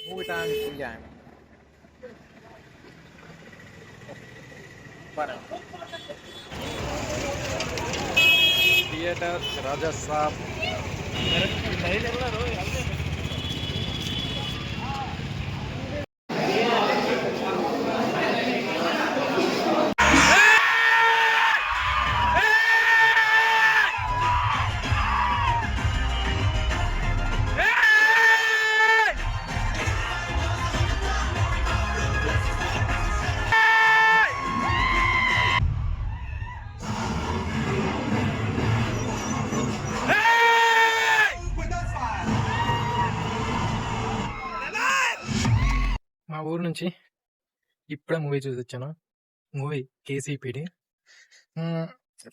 Mỗi time cũng dài पर theatre राजा साहब नहीं लग रहा रो మా ఊరు నుంచి ఇప్పుడే మూవీ చూసి వచ్చాను. Movie KCPD.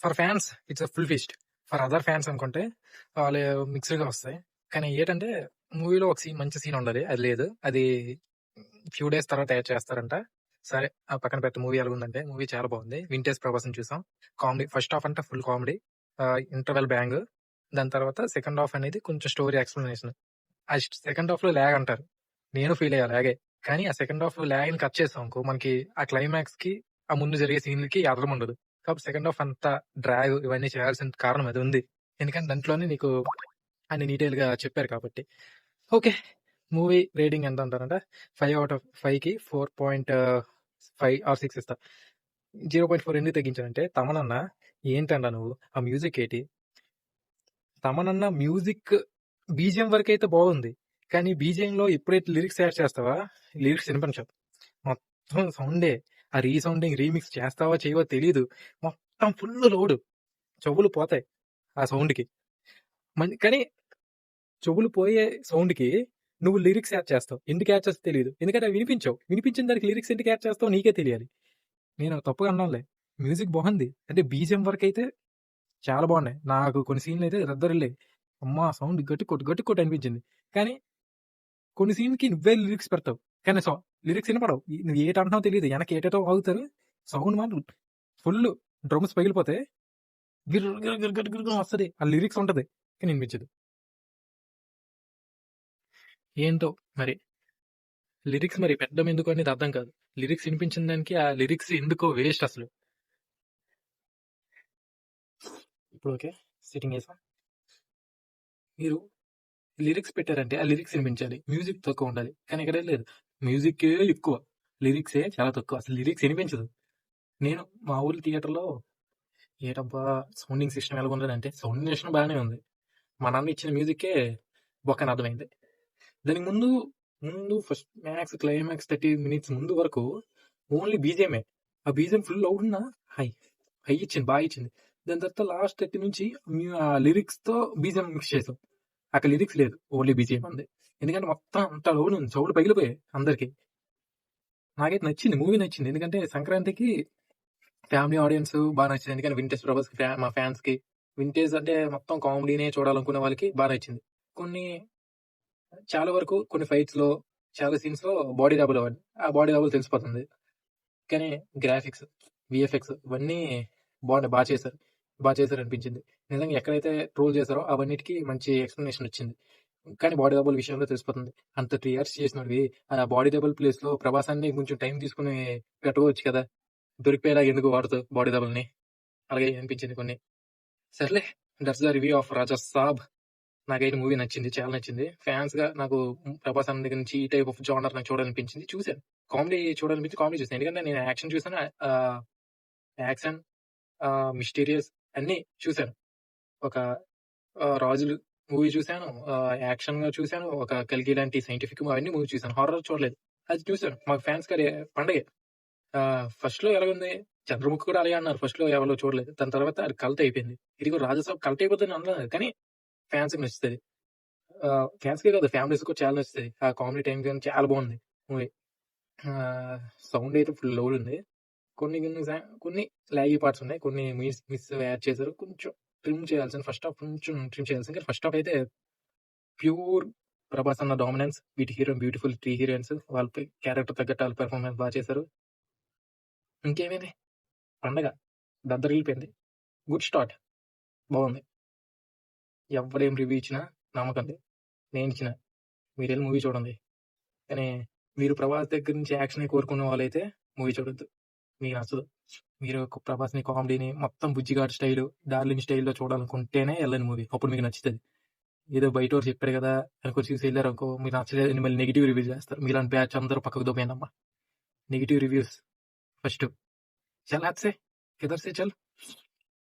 For fans it's a full feast. For other fans అనుకుంటే వాళ్ళు మిక్స్డ్గా వస్తాయి. కానీ ఏంటంటే మూవీలో ఒక మంచి సీన్ ఉండాలి, అది లేదు. అది ఫ్యూ డేస్ తర్వాత యాడ్ చేస్తారంట. సరే ఆ పక్కన పెట్ట. మూవీ ఎలా ఉందంటే మూవీ చాలా బాగుంది. వింటేజ్ ప్రభాస్ చూసాం. కామెడీ ఫస్ట్ హాఫ్ అంటే ఫుల్ కామెడీ, ఇంటర్వెల్ బ్యాంగ్. దాని తర్వాత సెకండ్ హాఫ్ అనేది కొంచెం స్టోరీ ఎక్స్ప్లెనేషన్. ఆ సెకండ్ హాఫ్ లో ల్యాగ్ అంటారు, నేను ఫీల్ అయ్యా లాగే. కానీ ఆ సెకండ్ హాఫ్ ల్యాగ్ ని కట్ చేస్తాం అనుకో, మనకి ఆ క్లైమాక్స్ కి ఆ ముందు జరిగే సీన్లకి అర్థం ఉండదు. కాబట్టి సెకండ్ హాఫ్ అంతా డ్రాగ్ ఇవన్నీ చేయాల్సిన కారణం అది ఉంది. ఎందుకంటే దాంట్లోనే నీకు అన్ని డీటెయిల్ గా చెప్పారు కాబట్టి. ఓకే, మూవీ రేటింగ్ ఎంత అంటారంటే 5/5 కి 4.5 ఆర్ 6 ఇస్తా. 0.4 ఎందుకు తగ్గించానంటే, తమనన్న ఏంటన్నా నువ్వు ఆ మ్యూజిక్ ఏంటి? తమనన్న మ్యూజిక్ బీజిఎం వరకు అయితే బాగుంది, కానీ బీజిఎం లో ఎప్పుడైతే లిరిక్స్ యాడ్ చేస్తావా, లిరిక్స్ వినిపించవు. మొత్తం సౌండే. ఆ రీసౌండింగ్ రీమిక్స్ చేస్తావా చేయవో తెలీదు. మొత్తం ఫుల్ లోడు, చెవులు పోతాయి ఆ సౌండ్ కి. కానీ చెవులు పోయే సౌండ్ కి నువ్వు లిరిక్స్ యాడ్ చేస్తావు. ఎందుకు యాడ్ చేస్తావు తెలియదు, ఎందుకంటే అవి వినిపించవు. వినిపించిన దానికి లిరిక్స్ ఎందుకు యాడ్ చేస్తావు నీకే తెలియాలి. నేను తప్పుగా అన్నానులే, మ్యూజిక్ బాగుంది అంటే బీజిఎం వరకు అయితే చాలా బాగున్నాయి. నాకు కొన్ని సీన్లు అయితే రద్దరిల్లాయి. అమ్మా సౌండ్ గట్టి కొట్టు అనిపించింది. కానీ కొన్ని సీన్ కి నువ్వే లిరిక్స్ పెడతావు, కానీ లిరిక్స్ వినపడవు. నువ్వు ఏటంటున్నావు తెలియదు, వెనక ఏటో ఆగుతారు. సౌండ్ మాత్రం ఫుల్ డ్రమ్స్ పగిలిపోతే గిర్ వస్తుంది. ఆ లిరిక్స్ ఉంటది కానీ వినిపించదు. ఏంటో మరి లిరిక్స్ మరి పెట్టడం ఎందుకు అనేది అర్థం కాదు. లిరిక్స్ వినిపించిన దానికి ఆ లిరిక్స్ ఎందుకో వేస్ట్ అసలు. ఇప్పుడు ఓకే, సిట్టింగ్ వేసా. మీరు లిరిక్స్ పెట్టారంటే ఆ లిరిక్స్ వినిపించాలి, మ్యూజిక్ తక్కువ ఉండాలి. కానీ ఇక్కడ లేదు, మ్యూజిక్ ఎక్కువ, లిరిక్సే చాలా తక్కువ. అసలు లిరిక్స్ వినిపించదు. నేను మా ఊరి థియేటర్లో ఏటబ్బా సౌండింగ్ సిస్టమ్ ఎలా ఉండదంటే, సౌండింగ్ సిస్టమ్ బాగానే ఉంది, మా నాన్న ఇచ్చిన మ్యూజిక్కే బొక్కని అర్థమైంది. దానికి ముందు ఫస్ట్ మ్యాక్స్ క్లైమాక్స్ 30 minutes ముందు వరకు ఓన్లీ బీజిఎంఏ. ఆ బీజిఎం ఫుల్ లౌడ్ ఉన్నా హై ఇచ్చింది, బాగా ఇచ్చింది. దాని తర్వాత లాస్ట్ 30 నుంచి ఆ లిరిక్స్ తో బీజిఎం మిక్స్ చేసాం. అక్కడ లిరిక్స్ లేదు, ఓన్లీ బీజిఎం ఉంది. ఎందుకంటే మొత్తం అంత లౌడ్ ఉంది, సౌండ్ పగిలిపోయాయి అందరికి. నాకైతే నచ్చింది, మూవీ నచ్చింది. ఎందుకంటే సంక్రాంతికి ఫ్యామిలీ ఆడియన్స్ బాగా నచ్చింది. ఎందుకంటే వింటేజ్ ప్రభాస్ మా ఫ్యాన్స్ కి, వింటేజ్ అంటే మొత్తం కామెడీనే చూడాలనుకునే వాళ్ళకి బాగా నచ్చింది. చాలా వరకు కొన్ని ఫైట్స్ లో, చాలా సీన్స్ లో బాడీ డబుల్ అవ్వండి, ఆ బాడీ డబుల్ తెలిసిపోతుంది. కానీ గ్రాఫిక్స్, విఎఫ్ఎక్స్ ఇవన్నీ బాగున్నాయి, బాగా చేశారు అనిపించింది. నిజంగా ఎక్కడైతే ట్రోల్ చేశారో అవన్నిటికీ మంచి ఎక్స్ప్లెనేషన్ వచ్చింది. కానీ బాడీ డబుల్ విషయంలో తెలిసిపోతుంది. అంత 3 years చేసినవి ఆ బాడీ డబుల్ ప్లేస్ లో ప్రభాసాన్ని కొంచెం టైం తీసుకుని పెట్టుకోవచ్చు కదా, దొరికిపోయేలా ఎందుకు వాడుతావు బాడీ డబుల్ ని? అలాగే అనిపించింది కొన్ని. సర్లే, దట్స్ ద రివ్యూ ఆఫ్ రాజా సాబ్. నాకైతే మూవీ నచ్చింది, చాలా నచ్చింది. ఫ్యాన్స్ గా నాకు ప్రభాస్ అన్న దగ్గర నుంచి ఈ టైప్ ఆఫ్ జానర్ నాకు చూడాలనిపించింది, చూశాను. కామెడీ చూడాలనిపించి కామెడీ చూసాను. ఎందుకంటే నేను యాక్షన్ చూసాను, యాక్షన్ మిస్టీరియస్ అన్ని చూశాను. ఒక రాజులు మూవీ చూశాను, యాక్షన్ గా చూశాను, ఒక కల్కి లాంటి సైంటిఫిక్ అవన్నీ మూవీ చూశాను. హారర్ చూడలేదు, అది చూశాను. మాకు ఫ్యాన్స్ గా పండగే. ఫస్ట్ లో ఎలాగుంది, చంద్రముఖి కూడా అలాగే అన్నారు. ఫస్ట్ లో ఎవరో చూడలేదు, దాని తర్వాత అది కల్ట్ అయిపోయింది. ఇది కూడా రాజాసాబ్ కల్ట్ అయిపోతుంది అన్నారు, కానీ ఫ్యాన్స్ కి నచ్చుతుంది. ఫ్యాన్స్ కే కాదు, ఫ్యామిలీస్ కూడా చాలా నచ్చుతుంది. ఆ కామెడీ టైం కానీ చాలా బాగుంది మూవీ. సౌండ్ అయితే ఫుల్ లౌడ్ ఉంది. కొన్ని లాగీ పార్ట్స్ ఉన్నాయి, కొన్ని మిస్ యాడ్ చేశారు. కొంచెం ట్రిమ్ చేయాల్సిన, ఫస్ట్ హాఫ్ కొంచెం ట్రిమ్ చేయాల్సింది. కానీ ఫస్ట్ హాఫ్ అయితే ప్యూర్ ప్రభాస్ అన్న డామినెన్స్. వీటి హీరోయిన్ బ్యూటిఫుల్ 3 heroines, వాళ్ళ క్యారెక్టర్ తగ్గట్టు వాళ్ళ పెర్ఫార్మెన్స్ బాగా చేశారు. ఇంకేమైంది, పండగ దద్దరిల్లిపోయింది. గుడ్ స్టార్ట్, బాగుంది. ఎవరేం రివ్యూ ఇచ్చినా నమ్మకండి, నేను ఇచ్చిన. మీరెళ్ళి మూవీ చూడండి. కానీ మీరు 'ప్రభాస్' దగ్గర నుంచి యాక్షనే కోరుకునే వాళ్ళైతే మూవీ చూడొద్దు. మీకు నచ్చదు. మీరు ప్రభాస్‌ని కామెడీని మొత్తం 'బుజ్జిగాడు' స్టైలు, 'డార్లింగ్' స్టైల్‌లో చూడాలనుకుంటేనే ఎళ్ళండి మూవీ. అప్పుడు మీకు నచ్చుతది. ఏదో బయటోడు చెప్పాడు గదా! అనుకోని చూసి ఎళ్లారనుకో మీకు నచ్చలేదని మళ్ళీ నెగెటివ్ రివ్యూ చేస్తారు. మీలాంటి బ్యాచ్ అందరూ పక్కకు దొబ్బేయండమ్మా. Negative reviews first. చల్ హద్సే కిధర్ సే చల్.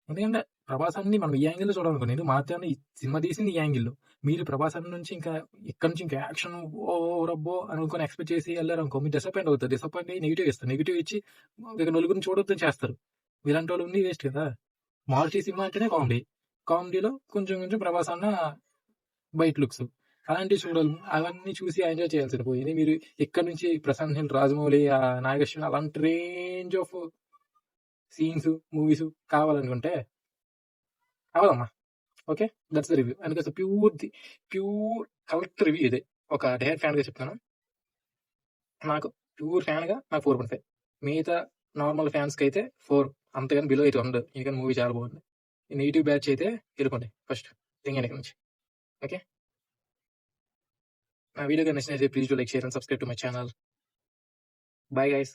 ఎందుకంటే ప్రభాస్ అన్ని మనం ఈ యాంగిల్‌లో చూడాలనుకో నేను మాత్రాన్ని ఈ సినిమా తీసింది ఈ యాంగిల్‌లో. మీరు ప్రభాస్ అన్న నుంచి ఇంకా ఇక్కడి నుంచి ఇంకా యాక్షన్ రబ్బో అనుకోని ఎక్స్‌పెక్ట్ చేసి ఎళ్లారనుకో మీరు డిసప్పాయింట్ అవుతారు. డిసప్పాయింట్ అయ్యి నెగెటివ్ ఇస్తారు. నెగెటివ్ ఇచ్చి ఇక నలుగురిని చూడొద్దని చేస్తారు. మీలాంటోళ్ళు ఉండి వేస్ట్ కదా! 'మాల్టీ' సినిమా అంటేనే కామెడీ. కామెడీలో కొంచెం కొంచెం ప్రభాస్ అన్న బయట లుక్స్. అలాంటివి చూడాలి. అవన్నీ చూసి ఎంజాయ్ చేయాల్సింది పోయి మీరు ఇక్కడి నుంచి 'ప్రశాంత్ నీల్', 'రాజమౌళి', 'నాగేశ్వర' అలాంటి రేంజ్ ఆఫ్ సీన్స్, మూవీస్ కావాలనుకుంటే అవ్వదమ్మా. Okay. That's the review. And it's pure correct review ఇది. ఒక డై హార్డ్ ఫ్యాన్‌గా చెప్తున్నాను. నాకు ప్యూర్ ఫ్యాన్‌గా నాకు 4.5. మిగతా నార్మల్ ఫ్యాన్స్‌కైతే 4 అంతగాని బిలో అయితే ఉండదు. ఎందుకంటే మూవీ చాలా బాగుంది. ఈ నెగెటివ్ బ్యాచ్ అయితే ఎళ్ళిపోండి ఫస్ట్. దింగండి ఇక్కడి నుంచి. ఓకే. నా వీడియో గాని నచ్చినట్లయితే please do like, share and subscribe to my channel. Bye guys.